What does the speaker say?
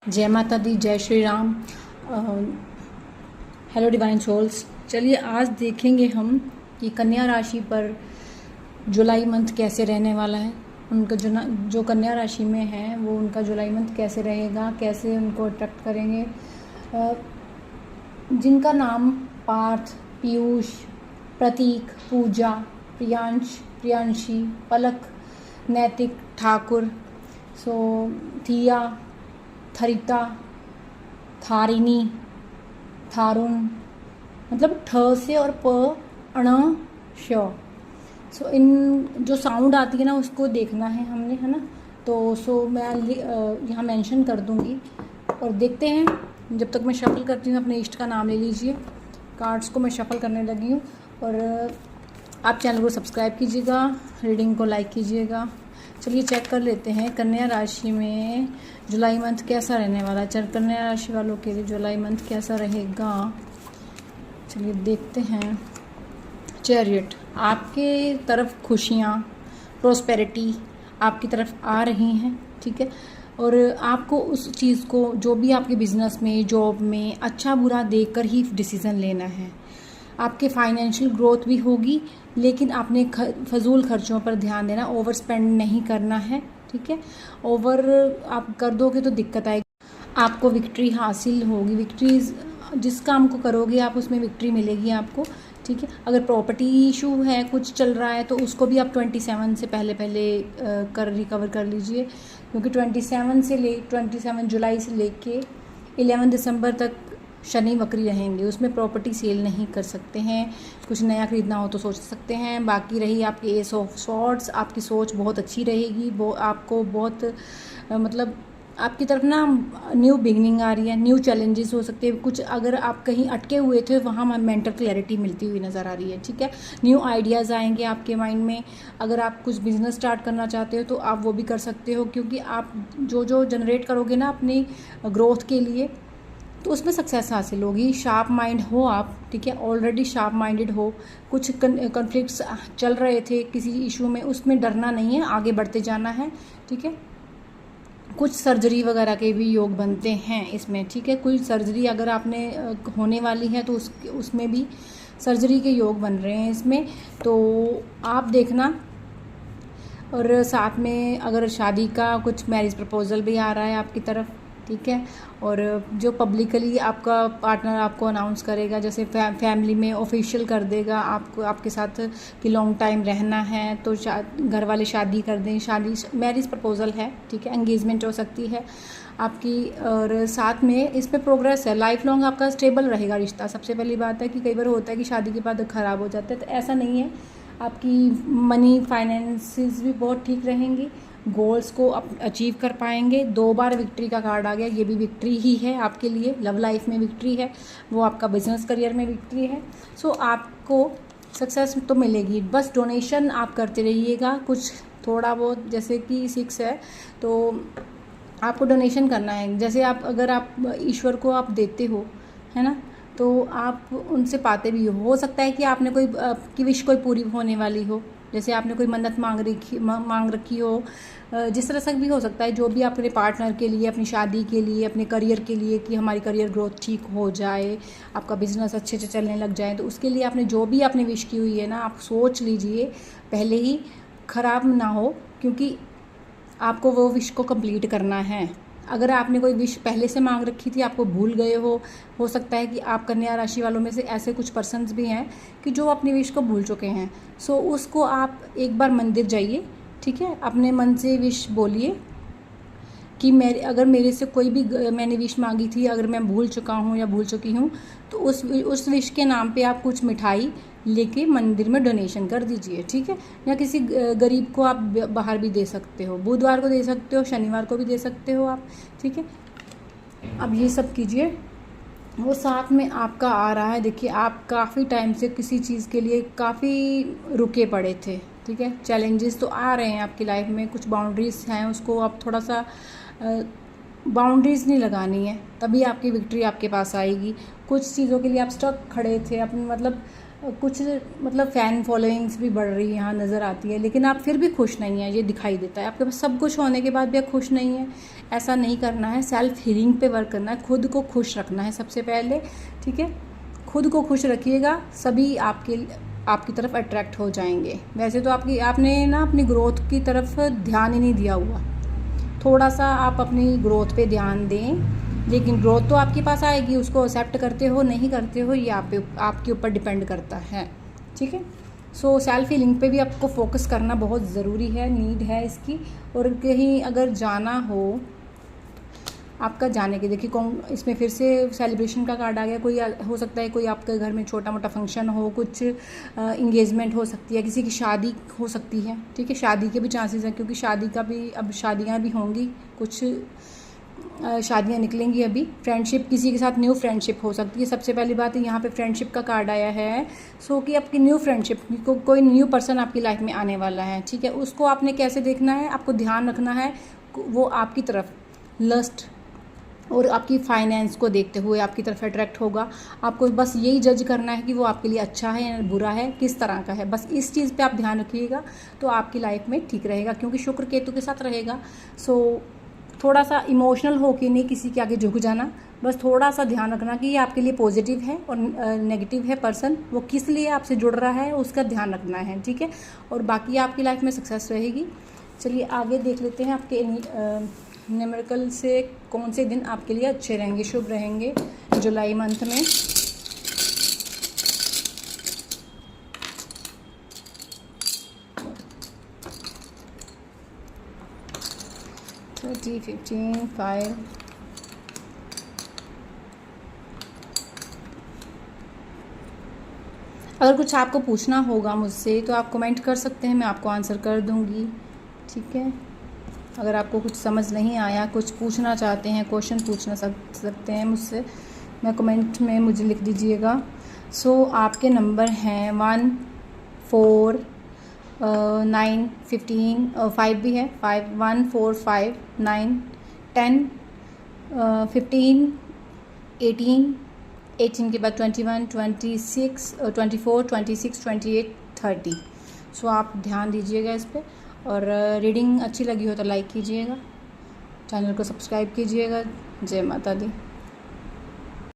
जय माता दी, जय Shri Ram. Hello divine souls. चलिए आज देखेंगे हम कि कन्या राशि पर जुलाई मंथ कैसे रहने वाला है। उनका जो कन्या राशि में है वो उनका जुलाई मंथ कैसे रहेगा, कैसे उनको अट्रैक्ट करेंगे। जिनका नाम पार्थ, पीयूष, प्रतीक, पूजा, प्रियांश, प्रियांशी, पलक, नैतिक, ठाकुर, थिया, थरिता, थारिनी, थारुण, मतलब ठ से और प, अण, श। इन जो साउंड आती है ना उसको देखना है हमने, है ना। तो मैं यहाँ मेंशन कर दूँगी और देखते हैं। जब तक मैं शफल करती हूँ अपने इष्ट का नाम ले लीजिए। कार्ड्स को मैं शफल करने लगी हूँ और आप चैनल को सब्सक्राइब कीजिएगा, रीडिंग को लाइक कीजिएगा। चलिए चेक कर लेते हैं कन्या राशि में जुलाई मंथ कैसा रहने वाला है। कन्या राशि वालों के लिए जुलाई मंथ कैसा रहेगा, चलिए देखते हैं। चैरियट, आपके तरफ खुशियाँ, प्रोस्पेरिटी आपकी तरफ आ रही हैं, ठीक है। और आपको उस चीज़ को, जो भी आपके बिजनेस में, जॉब में अच्छा बुरा देखकर ही डिसीज़न लेना है। आपके फाइनेंशियल ग्रोथ भी होगी, लेकिन आपने फजूल खर्चों पर ध्यान देना, ओवर स्पेंड नहीं करना है, ठीक है। ओवर आप कर दोगे तो दिक्कत आएगी। आपको विक्ट्री हासिल होगी। विक्ट्री जिस काम को करोगे आप उसमें विक्ट्री मिलेगी आपको, ठीक है। अगर प्रॉपर्टी इशू है, कुछ चल रहा है, तो उसको भी आप 27 से पहले रिकवर कर लीजिए, क्योंकि 27 जुलाई से लेके 11 दिसंबर तक शनि वक्री रहेंगे। उसमें प्रॉपर्टी सेल नहीं कर सकते हैं। कुछ नया खरीदना हो तो सोच सकते हैं। बाकी रही आपकी एस ऑफ सॉर्ड्स, आपकी सोच बहुत अच्छी रहेगी। वो आपको बहुत मतलब आपकी तरफ ना न्यू बिगनिंग आ रही है, न्यू चैलेंजेस हो सकते हैं। कुछ अगर आप कहीं अटके हुए थे वहाँ मेंटल क्लैरिटी मिलती हुई नज़र आ रही है, ठीक है। न्यू आइडियाज़ आएंगे आपके माइंड में। अगर आप कुछ बिजनेस स्टार्ट करना चाहते हो तो आप वो भी कर सकते हो, क्योंकि आप जो जनरेट करोगे ना अपनी ग्रोथ के लिए, तो उसमें सक्सेस हासिल होगी। शार्प माइंड हो आप, ठीक है, ऑलरेडी शार्प माइंडेड हो। कुछ कॉन्फ्लिक्ट्स चल रहे थे किसी इशू में, उसमें डरना नहीं है, आगे बढ़ते जाना है, ठीक है। कुछ सर्जरी वगैरह के भी योग बनते हैं इसमें, ठीक है। कोई सर्जरी अगर आपने होने वाली है तो उसमें भी सर्जरी के योग बन रहे हैं इसमें, तो आप देखना। और साथ में अगर शादी का कुछ मैरिज प्रपोजल भी आ रहा है आपकी तरफ, ठीक है। और जो पब्लिकली आपका पार्टनर आपको अनाउंस करेगा, जैसे फैमिली में ऑफिशियल कर देगा आपको, आपके साथ कि लॉन्ग टाइम रहना है, तो घर वाले शादी कर दें। शादी मैरिज प्रपोजल है, ठीक है, एंगेजमेंट हो सकती है आपकी। और साथ में इस पर प्रोग्रेस है, लाइफ लॉन्ग आपका स्टेबल रहेगा रिश्ता। सबसे पहली बात है कि कई बार होता है कि शादी के बाद ख़राब हो जाता है, तो ऐसा नहीं है। आपकी मनी फाइनेंसेस भी बहुत ठीक रहेंगी, गोल्स को अचीव कर पाएंगे। 2 बार विक्ट्री का कार्ड आ गया, ये भी विक्ट्री ही है आपके लिए। लव लाइफ में विक्ट्री है, वो आपका बिजनेस करियर में विक्ट्री है। आपको सक्सेस तो मिलेगी। बस डोनेशन आप करते रहिएगा, कुछ थोड़ा बहुत, जैसे कि 6 है तो आपको डोनेशन करना है। जैसे अगर आप ईश्वर को आप देते हो, है ना, तो आप उनसे पाते भी हो सकता है कि आपने कोई की विश कोई पूरी होने वाली हो, जैसे आपने कोई मन्नत मांग रखी हो, जिस तरह से भी हो सकता है। जो भी अपने पार्टनर के लिए, अपनी शादी के लिए, अपने करियर के लिए, कि हमारी करियर ग्रोथ ठीक हो जाए, आपका बिजनेस अच्छे से चलने लग जाए, तो उसके लिए आपने जो भी आपने विश की हुई है ना, आप सोच लीजिए पहले ही, ख़राब ना हो, क्योंकि आपको वो विश को कंप्लीट करना है। अगर आपने कोई विश पहले से मांग रखी थी, आपको भूल गए हो सकता है कि आप कन्या राशि वालों में से ऐसे कुछ पर्सन्स भी हैं कि जो अपनी विश को भूल चुके हैं। उसको आप एक बार मंदिर जाइए, ठीक है, अपने मन से विश बोलिए कि अगर मेरे से कोई भी मैंने विश मांगी थी, अगर मैं भूल चुका हूँ या भूल चुकी हूँ, तो उस विश के नाम पे आप कुछ मिठाई लेके मंदिर में डोनेशन कर दीजिए, ठीक है। या किसी गरीब को आप बाहर भी दे सकते हो, बुधवार को दे सकते हो, शनिवार को भी दे सकते हो आप, ठीक है। अब ये सब कीजिए। वो साथ में आपका आ रहा है, देखिए आप काफ़ी टाइम से किसी चीज़ के लिए काफ़ी रुके पड़े थे, ठीक है। चैलेंजेस तो आ रहे हैं आपकी लाइफ में, कुछ बाउंड्रीज हैं, उसको आप थोड़ा सा बाउंड्रीज़ नहीं लगानी है, तभी आपकी विक्ट्री आपके पास आएगी। कुछ चीज़ों के लिए आप स्टक खड़े थे, अपने मतलब कुछ मतलब फ़ैन फॉलोइंग्स भी बढ़ रही है यहाँ नज़र आती है, लेकिन आप फिर भी खुश नहीं हैं, ये दिखाई देता है। आपके पास सब कुछ होने के बाद भी आप खुश नहीं हैं, ऐसा नहीं करना है। सेल्फ हीलिंग पे वर्क करना है, खुद को खुश रखना है सबसे पहले, ठीक है। खुद को खुश रखिएगा, सभी आपकी तरफ अट्रैक्ट हो जाएंगे। वैसे तो आपने ना अपनी ग्रोथ की तरफ ध्यान ही नहीं दिया हुआ। थोड़ा सा आप अपनी ग्रोथ पे ध्यान दें, लेकिन ग्रोथ तो आपके पास आएगी, उसको एक्सेप्ट करते हो नहीं करते हो ये आपके ऊपर डिपेंड करता है, ठीक है। सो सेल्फ हीलिंग पे भी आपको फोकस करना बहुत ज़रूरी है, नीड है इसकी। और कहीं अगर जाना हो आपका, जाने के देखिए इसमें फिर से सेलिब्रेशन का कार्ड आ गया। कोई हो सकता है कोई आपके घर में छोटा मोटा फंक्शन हो, कुछ इंगेजमेंट हो सकती है, किसी की शादी हो सकती है, ठीक है। शादी के भी चांसेस हैं, क्योंकि शादी का भी अब शादियां भी होंगी, कुछ शादियां निकलेंगी अभी। फ्रेंडशिप, किसी के साथ न्यू फ्रेंडशिप हो सकती है। सबसे पहली बात है यहाँ पे फ्रेंडशिप का कार्ड आया है, सो कि आपकी न्यू फ्रेंडशिप, कोई न्यू पर्सन आपकी लाइफ में आने वाला है, ठीक है। उसको आपने कैसे देखना है, आपको ध्यान रखना है वो आपकी तरफ लस्ट और आपकी फाइनेंस को देखते हुए आपकी तरफ अट्रैक्ट होगा। आपको बस यही जज करना है कि वो आपके लिए अच्छा है या बुरा है, किस तरह का है, बस इस चीज़ पे आप ध्यान रखिएगा तो आपकी लाइफ में ठीक रहेगा, क्योंकि शुक्र केतु के साथ रहेगा। सो थोड़ा सा इमोशनल होके नहीं किसी के आगे झुक जाना, बस थोड़ा सा ध्यान रखना कि ये आपके लिए पॉजिटिव है और नेगेटिव है पर्सन, वो किस लिए आपसे जुड़ रहा है उसका ध्यान रखना है, ठीक है। और बाकी आपकी लाइफ में सक्सेस रहेगी। चलिए आगे देख लेते हैं आपके न्यूमेरिकल से कौन से दिन आपके लिए अच्छे रहेंगे, शुभ रहेंगे जुलाई मंथ में। 30, 15, 5, अगर कुछ आपको पूछना होगा मुझसे तो आप कमेंट कर सकते हैं, मैं आपको आंसर कर दूंगी, ठीक है। अगर आपको कुछ समझ नहीं आया, कुछ पूछना चाहते हैं, क्वेश्चन पूछना सकते हैं मुझसे, मैं कमेंट में मुझे लिख दीजिएगा। सो आपके नंबर हैं 1, 4, 9, 15, 5 भी है, 5, 1, 4, 5, 9, 10, 15, 18 के बाद 21, 26, 24, 26, 28, 30। सो आप ध्यान दीजिएगा इस पर। और रीडिंग अच्छी लगी हो तो लाइक कीजिएगा, चैनल को सब्सक्राइब कीजिएगा। जय माता दी।